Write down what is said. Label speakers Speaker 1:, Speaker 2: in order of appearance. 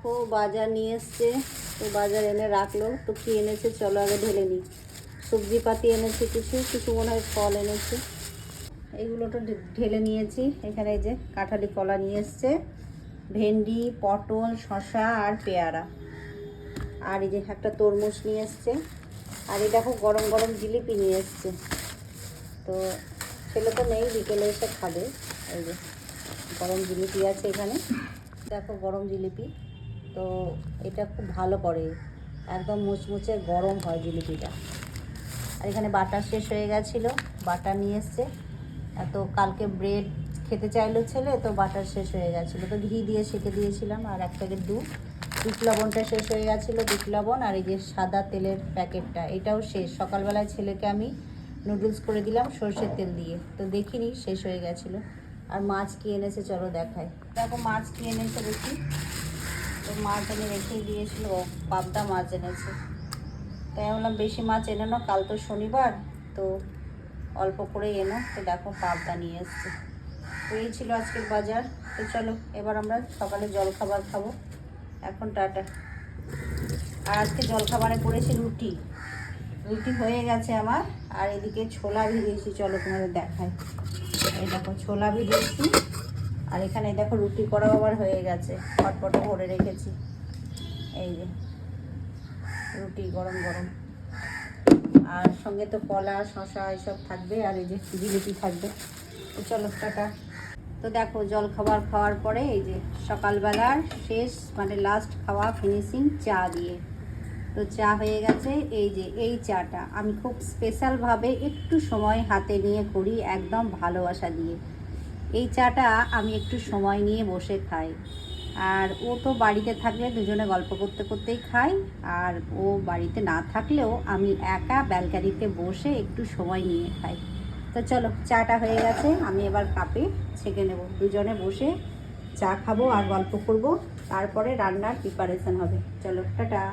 Speaker 1: দেখো বাজার নিয়ে এসছে, তো বাজার এনে রাখলো। তো কি এনেছে চলো আগে ঢেলে নিই। সবজি পাতি এনেছে, কিছু কিছু মনে হয় ফল এনেছে। এইগুলো তো ঢেলে নিয়েছি। এখানে এই যে কাঁঠালি কলা নিয়ে এসছে, ভেন্ডি, পটল, শসা আর পেয়ারা, আর এই যে একটা তরমুজ নিয়ে এসছে। আর এই দেখো গরম গরম জিলিপি নিয়ে এসছে। তো ছেলে তো নেই, বিকেলে এসে খাবে। এই যে গরম জিলিপি আছে এখানে, দেখো গরম জিলিপি। তো এটা খুব ভালো করে, একদম মুচমুচে গরম হয় জিলিপিটা। আর এখানে বাটার শেষ হয়ে গেছিলো, বাটার নিয়ে এসছে। এত কালকে ব্রেড খেতে চাইলো ছেলে, তো বাটার শেষ হয়ে গেছিলো, তো ঘি দিয়ে সেঁকে দিয়েছিলাম। আর এক প্যাকেট বিট লবণটা শেষ হয়ে গেছিলো, বিট লবণ। আর এই যে সাদা তেলের প্যাকেটটা, এটাও শেষ। সকালবেলায় ছেলেকে আমি নুডলস করে দিলাম সর্ষের তেল দিয়ে, তো দেখিনি শেষ হয়ে গেছিলো। আর মাছ কি এনেছে চলো দেখাই। দেখো মাছ কি এনেছে দেখি। তো মাছ এনে রেখেই দিয়েছিল, পাবদা মাছ এনেছে। তাই বললাম বেশি মাছ এনে নাও, কাল তো শনিবার, তো অল্প করে এনো। তো দেখো পাবদা নিয়ে এসছে। তো এই ছিল আজকের বাজার। তো চলো এবার আমরা সকালে জলখাবার খাবো। এখন টাটা। আর আজকে জলখাবারে করেছি রুটি। রুটি হয়ে গেছে আমার। আর এদিকে ছোলা ভিজিয়েছি, চলো তোমাদের দেখাই। এই দেখো ছোলা ভিজিয়েছি। আর এখানে দেখো রুটি করাও আবার হয়ে গেছে, ফটফটে ভরে রেখেছি। এই যে রুটি গরম গরম, আর সঙ্গে তো কলা শসা এসব থাকবে, আর এই যে জিলিপি থাকবে। তো চলো টাটা। তো দেখো জলখাবার খাওয়ার পরে এই যে সকালবেলার শেষ, মানে লাস্ট খাওয়া ফিনিশিং চা দিয়ে। তো চা হয়ে গেছে। এই যে এই চাটা আমি খুব স্পেশালভাবে একটু সময় হাতে নিয়ে করি, একদম ভালোবাসা দিয়ে। এই চাটা আমি একটু সময় নিয়ে বসে খাই। আর ও তো বাড়িতে থাকলে দুজনে গল্প করতে করতেই খাই। আর ও বাড়িতে না থাকলেও আমি একা ব্যালকানিতে বসে একটু সময় নিয়ে খাই। তো চলো চাটা হয়ে গেছে, আমি এবার কাপে ছেঁকে নেব। দুজনে বসে চা খাবো আর গল্প করব, তারপরে রান্নার প্রিপারেশন হবে। চলো টাটা।